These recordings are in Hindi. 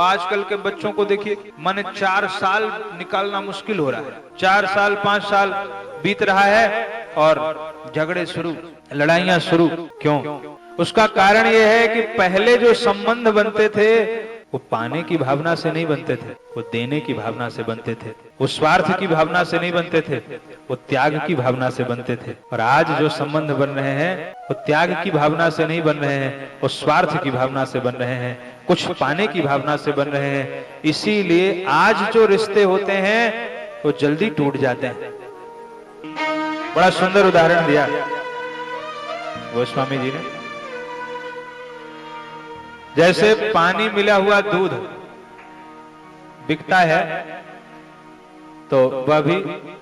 आजकल के बच्चों को देखिए, माने 4 साल निकालना मुश्किल हो रहा है। 4 साल 5 साल बीत रहा है और झगड़े शुरू, लड़ाइयां शुरू। क्यों? उसका कारण यह है कि पहले जो संबंध बनते थे वो पाने की भावना से नहीं बनते थे, वो देने की भावना से बनते थे। वो स्वार्थ की भावना से नहीं बनते थे, वो त्याग की भावना से बनते थे। और आज जो संबंध बन रहे हैं वो त्याग की भावना से नहीं बन रहे हैं, वो स्वार्थ की भावना से बन रहे हैं, कुछ पाने की भावना से बन रहे हैं। इसीलिए आज जो रिश्ते होते हैं वो जल्दी टूट जाते हैं। बड़ा सुंदर उदाहरण दिया गोस्वामी जी ने। जैसे पानी मिला हुआ दूध बिकता है तो वह भी,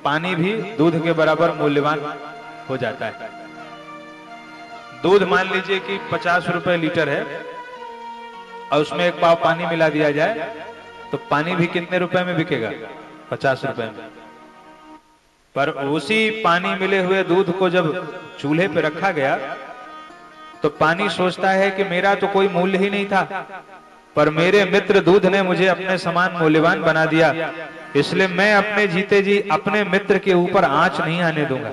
पानी भी दूध के बराबर मूल्यवान हो जाता है। दूध मान लीजिए कि 50 रुपए लीटर है और उसमें 1 पाव पानी मिला दिया जाए तो पानी भी कितने रुपए में बिकेगा? 50 रुपए में। पर उसी पानी मिले हुए दूध को जब चूल्हे पे रखा गया तो पानी सोचता है कि मेरा तो कोई मूल्य ही नहीं था, पर मेरे मित्र दूध ने मुझे अपने समान मूल्यवान बना दिया, इसलिए मैं अपने जीते जी अपने मित्र के ऊपर आंच नहीं आने दूंगा।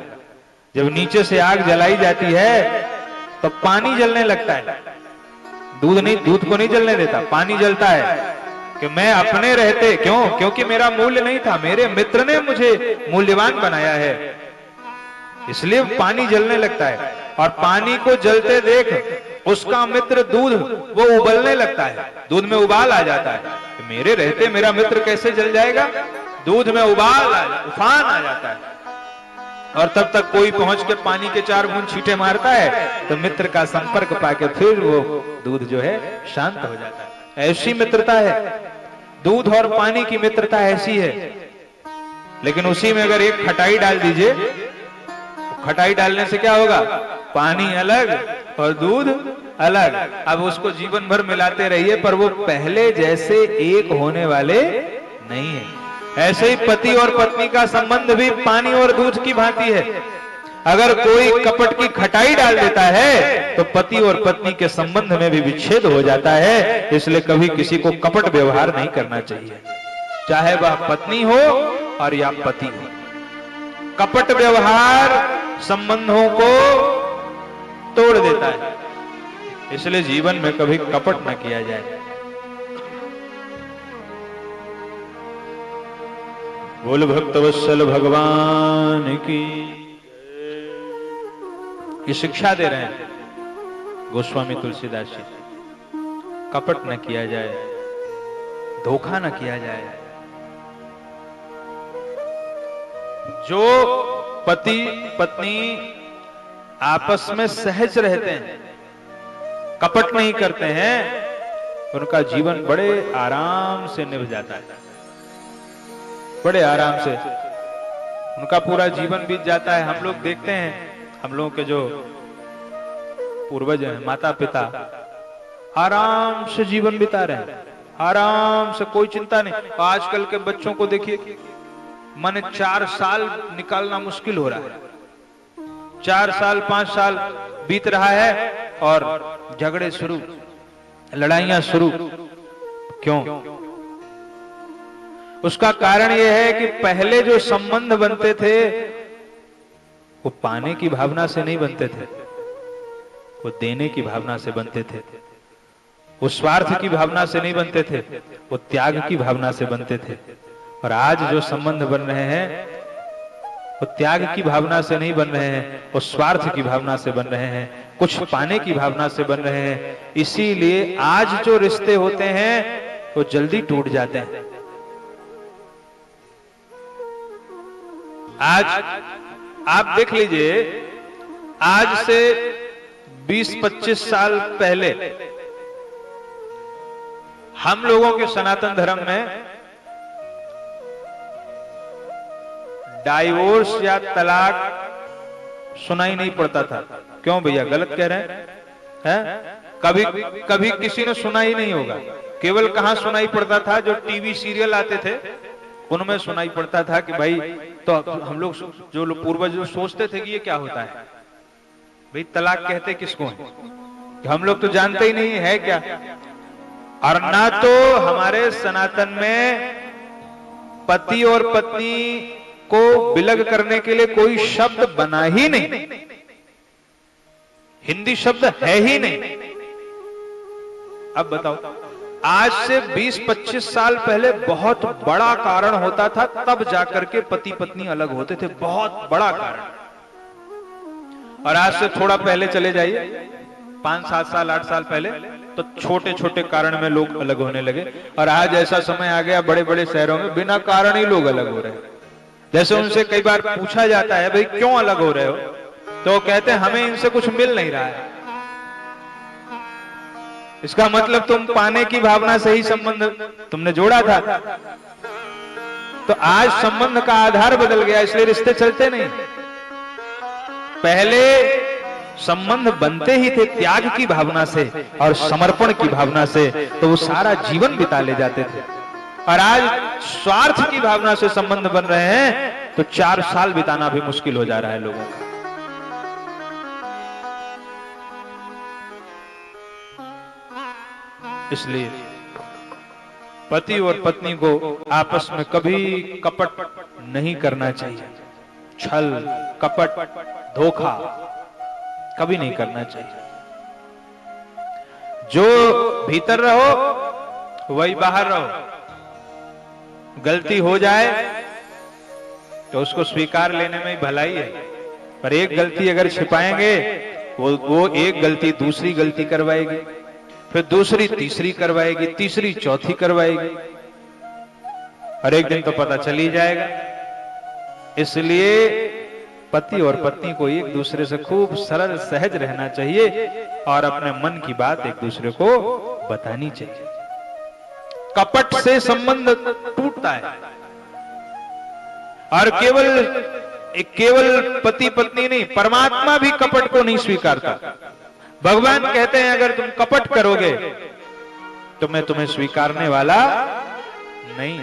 जब नीचे से आग जलाई जाती है तो पानी जलने लगता है, दूध को नहीं जलने देता, पानी जलता है कि मैं अपने रहते, क्यों? क्योंकि मेरा मूल्य नहीं था, मेरे मित्र ने मुझे मूल्यवान बनाया है, इसलिए पानी जलने लगता है। और पानी को जलते देख उसका मित्र दूध वो उबलने लगता है, दूध में उबाल आ जाता है। मेरे रहते मेरा मित्र कैसे जल जाएगा? दूध में उफान आ जाता है। और तब तक कोई पहुंच के पानी के 4 बूंद छींटे मारता है तो मित्र का संपर्क पाके फिर वो दूध जो है शांत हो जाता है। ऐसी मित्रता है, दूध और पानी की मित्रता ऐसी है। लेकिन उसी में अगर एक खटाई डाल दीजिए, खटाई डालने से क्या होगा? पानी अलग और दूध अलग। अब उसको जीवन भर मिलाते रहिए पर वो पहले जैसे एक होने वाले नहीं है। ऐसे ही पति और पत्नी का संबंध भी पानी और दूध की भांति है। अगर कोई कपट की खटाई डाल देता है तो पति और पत्नी के संबंध में भी विच्छेद हो जाता है। इसलिए कभी किसी को कपट व्यवहार नहीं करना चाहिए, चाहे वह पत्नी हो और या पति हो। कपट व्यवहार संबंधों को तोड़ देता है, इसलिए जीवन में कभी कपट न किया जाए। बोल भक्तवत्सल भगवान की। ये शिक्षा दे रहे हैं गोस्वामी तुलसीदास जी, कपट न किया जाए, धोखा न किया जाए। जो पति पत्नी आपस में सहज रहते हैं, कपट नहीं करते हैं, उनका जीवन बड़े आराम से निभ जाता है, बड़े आराम से उनका पूरा जीवन बीत जाता है। हम लोग देखते हैं, हम लोगों के जो पूर्वज हैं, माता पिता आराम से जीवन बिता रहे हैं, आराम से, कोई चिंता नहीं। आजकल के बच्चों को देखिए, माने 4 साल निकालना मुश्किल हो रहा है। 4 साल 5 साल बीत रहा है और झगड़े शुरू, लड़ाइयां शुरू। क्यों? उसका कारण यह है कि पहले जो संबंध बनते थे वो पाने की भावना से नहीं बनते थे, वो देने की भावना से बनते थे। वो स्वार्थ की भावना से नहीं बनते थे, वो त्याग की भावना से बनते थे। और आज जो संबंध बन रहे हैं वो त्याग की भावना से नहीं बन रहे हैं, वो स्वार्थ की भावना से बन रहे हैं, कुछ पाने की भावना से बन रहे हैं। इसीलिए आज जो रिश्ते होते हैं वो जल्दी टूट जाते हैं। आज आप देख लीजिए, आज से 20-25 साल पहले हम लोगों के सनातन धर्म में डाइवोर्स या तलाक सुनाई नहीं पड़ता था। क्यों भैया, गलत कह रहे हैं? कभी किसी ने सुना ही नहीं होगा। केवल कहां सुनाई पड़ता था? जो टीवी सीरियल आते थे उनमें सुनाई पड़ता था कि भाई, तो हम लोग जो लोग पूर्वज जो सोचते थे कि ये क्या होता है भाई, तलाक कहते किसको है? हम लोग तो जानते ही नहीं है क्या। और ना तो हमारे सनातन में पति और पत्नी को विलग करने के लिए कोई शब्द बना ही नहीं, हिंदी शब्द है ही नहीं। अब बताओ, आज से 20-25 साल पहले बहुत बड़ा कारण होता था, तब जाकर के पति पत्नी अलग होते थे, बहुत बड़ा कारण। और आज से थोड़ा पहले चले जाइए, 5-7 साल 8 साल पहले, तो छोटे छोटे कारण में लोग अलग होने लगे। और आज ऐसा समय आ गया, बड़े बड़े शहरों में बिना कारण ही लोग अलग हो रहे हैं। जैसे उनसे कई बार पूछा जाता है, भाई क्यों अलग हो रहे हो, तो कहते हैं हमें इनसे कुछ मिल नहीं रहा है। इसका मतलब तुम पाने की भावना से ही संबंध तुमने जोड़ा था। तो आज संबंध का आधार बदल गया, इसलिए रिश्ते चलते नहीं। पहले संबंध बनते ही थे त्याग की भावना से और समर्पण की भावना से, तो वो सारा जीवन बिता ले जाते थे। और आज स्वार्थ की भावना से संबंध बन रहे हैं, तो 4 साल बिताना भी मुश्किल हो जा रहा है लोगों का। इसलिए पति और पत्नी को आपस में कभी कपट नहीं करना चाहिए। छल, कपट, धोखा कभी नहीं करना चाहिए। जो भीतर रहो वही बाहर रहो। गलती हो जाए तो उसको स्वीकार लेने में ही भलाई है, पर एक गलती अगर छिपाएंगे, वो एक गलती दूसरी गलती करवाएगी, फिर दूसरी तीसरी करवाएगी, तीसरी चौथी करवाएगी, और एक दिन तो पता चल ही जाएगा। इसलिए पति और पत्नी को एक दूसरे से खूब सरल सहज रहना चाहिए और अपने मन की बात एक दूसरे को बतानी चाहिए। कपट से संबंध टूटता है। और केवल पति पत्नी नहीं, परमात्मा भी कपट को नहीं स्वीकारता। भगवान कहते हैं अगर तुम कपट करोगे तो मैं तुम्हें स्वीकारने वाला नहीं।